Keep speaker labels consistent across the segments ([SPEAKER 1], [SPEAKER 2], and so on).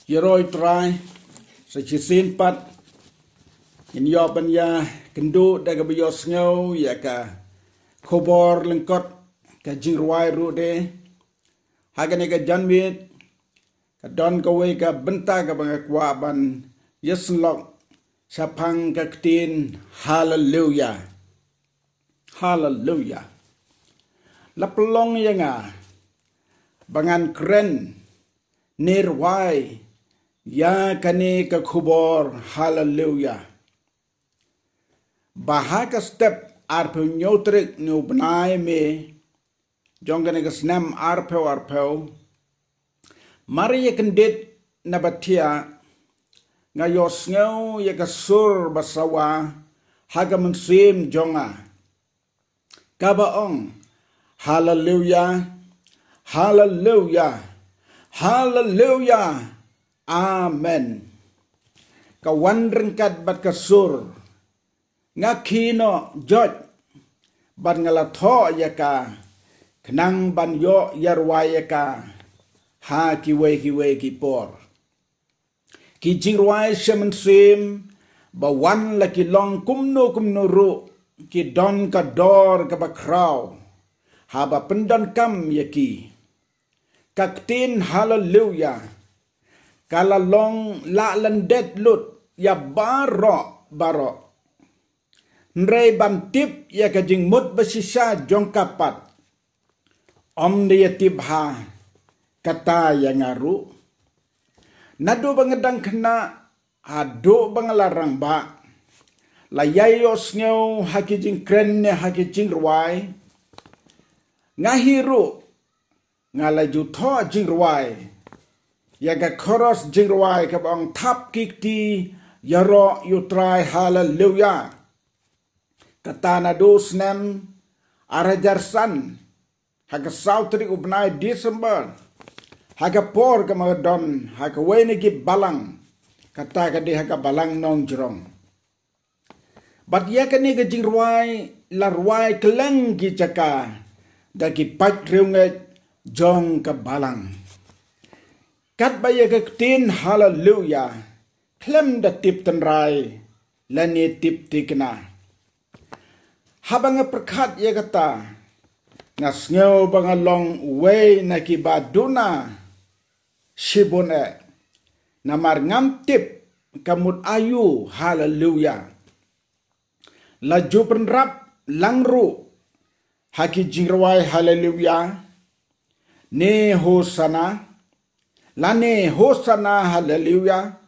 [SPEAKER 1] Yeroi try sa chisin pat in yo banya kendu daga biyo sngow ya ka khobor lengkot ka jingruai ru de hagane ka janmit ka don ka we ka benta ka banga kwa ban yeslok sapang ka ktin hallelujah hallelujah lapelong yanga bangan keren nirwai ya kane ka khubor hallelujah bahaka step arpe nyotrik nu benai me jongane ka snam arpe mari ya kendit nabatia ngayos ngau ya ka sur basawa haga mensim jonga kabaong hallelujah hallelujah hallelujah amen kawan rengkat bat kasur ngakino joj ban ngalatho yaka kenang ban yo yarwayaka ha kiwe ki por ki jingwai shemen sim bawan laki long kumno ru ki don ka dor ka bakraw haba pendan kam yaki kaktin hallelujah kala long la landet lut ya baro nrei bantip ya ka jingmut basisa jongkapat om dia tibha kata yang ngaru nadu bangedang kena adu bangalarang ba layayos ngau hakijing kren ne hakijing ruai ngahiru ngalaju tho jing ruai ya ka khoros jing ruai ka bang thap kikti yaro yutrai hallelujah kata nadu snem arajarsan haga sautri ubnai Desember haga por ka magadon haga wene ki balang kata ka di haga balang nong jrong bat ya ka ni ka jing ruai la ruai keleng ki jaka daki pat riunge jong ka balang kat baya ka tin hallelujah klem da tip tenrai la ni tip tikna habang perkat ya kata ngasngeu bangalong way naki baduna shibon namar ngamtip kamut ayu hallelujah laju penrap langru haki jingrawai hallelujah ne hosana lane hosana hallelujah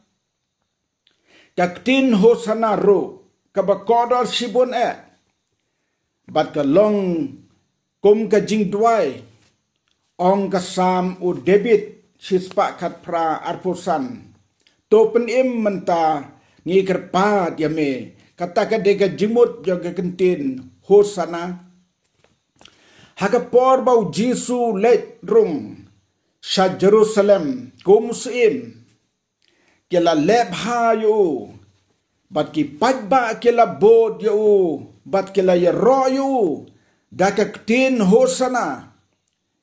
[SPEAKER 1] kaktin hosana ru kabakodor shibon bat kalong kum ka jingdwai ong ka sam u debit shispa khat pra arpusan to pen im menta ngi kerpat yame kata ka de ka jimut jaga kentin hosana haga por bau jisu let rung sha Jerusalem kum sim kela lebha yu bat ki pajba kela bod yu bat kela ya royu dakaktin hosana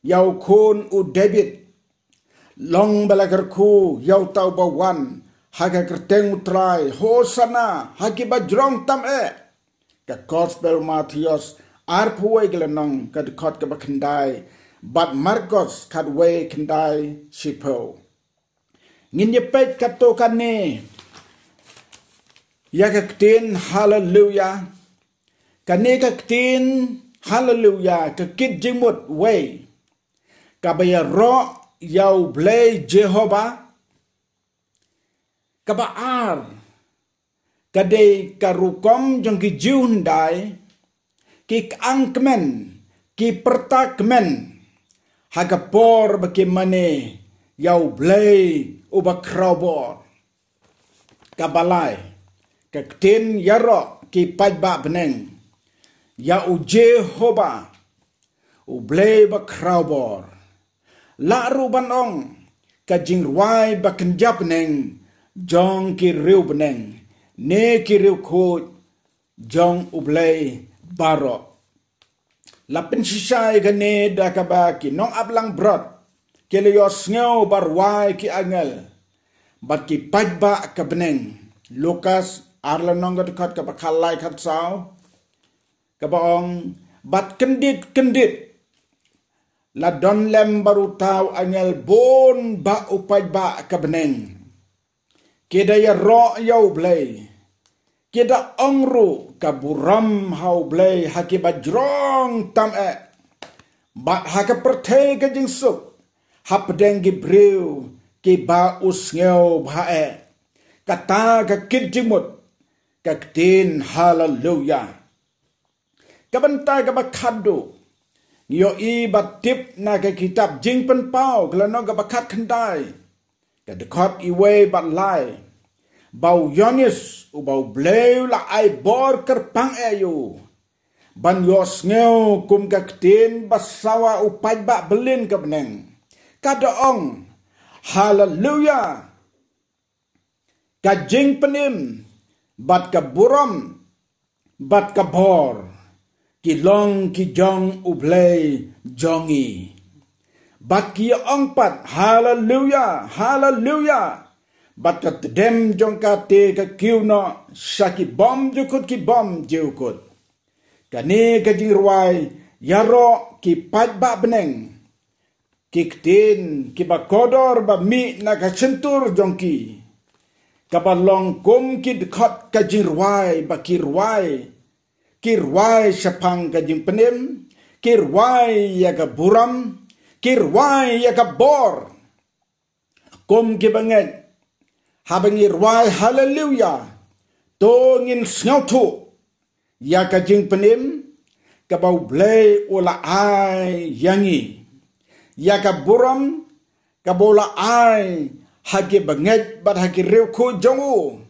[SPEAKER 1] yau kun u debit long balagarku yau tau bawan haga kerteng utrai hosana hagi bajrong tam ka gospel Matthias arpuwe gelenong ka dekot ka bakandai bat Marcos kadwe kendai sipo ngin yepet katokane yakaktin hallelujah kane kaktin hallelujah ka kit jingmut way kabaya ro yau blay Jehovah kabaar kade karukom jong ki jiundai ki angkmen ki pertakmen hagapor bakimane yau blay ubakrobor kabalai kaktin yaro ki pajba beneng ya u Jehovah u blay bakrobor la ruban ong ka jingwai bakenjap neng jong ki riu beneng ne ki riu khoj jong u blay baro lapin sisay gane dakaba ki nong ablang brot kele yo sngew barwai ki angel bat ki pajba ka beneng Lukas arlanong kat ka bakalai kat sao ka baong bat kendit la don lem baru tau angel bon ba upajba ka beneng keda ya ro yau blay keda ongru ka buram hau blay hakibat jrong tam bat haka perthe ka jingsuk hapdeng gibril ki ba usngeu bha kata ka kidjimut ka tin hallelujah kabanta ka bakhadu yo i batip na ka kitab jing pen pau klano ka bakhat khandai ka dekot i we bat lai bau yonis u bau bleu la ai bor kerpang ayu ban yos ngeu kum ka tin basawa upaj ba belin ka beneng kadaong hallelujah ka jing penim bat ka buram bat ka bor ki long ki jong ublay jongi bat ki ong pat hallelujah hallelujah bat ka dem jong ka te ka kiu no saki bom jukut ki bom jukut kani ka jirwai yaro ki pat ba beneng ki ktin ki ba kodor ba mi na ka centur jongki kabalong kum ki dekat ka jirwai ba kirwai sapang ka jing penim kirwai ya ka buram kirwai ya ka bor kum ki banget habangi rwai hallelujah to ngin snautu ya ka jing penim ka bau blay ula ai yangi ya ka buram ka bola ai hagi banget bat hagi rew ko jongu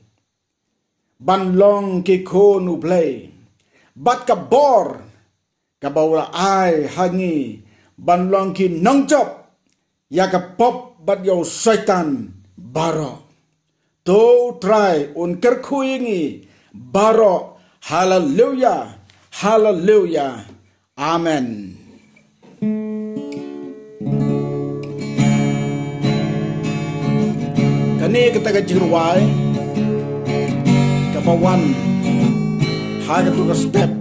[SPEAKER 1] ban long ki ko nu blay bat ka bor ka bola ai hangi ban long ki nongjop ya ka pop bat yo syaitan baro to try un kerkhuingi baro hallelujah hallelujah amen kani kita ka jirwai kapawan haga tu step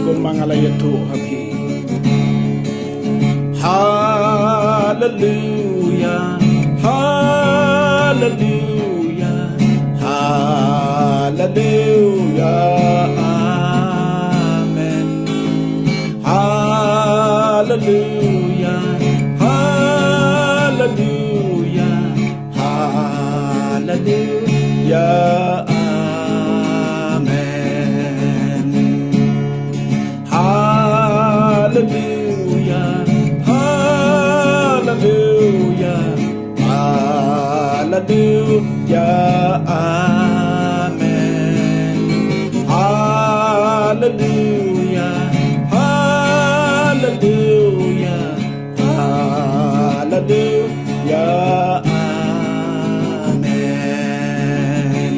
[SPEAKER 1] kun mangalaya tu habi hallelujah hallelujah hallelujah amen hallelujah hallelujah hallelujah amen hallelujah hallelujah hallelujah amen hallelujah hallelujah hallelujah amen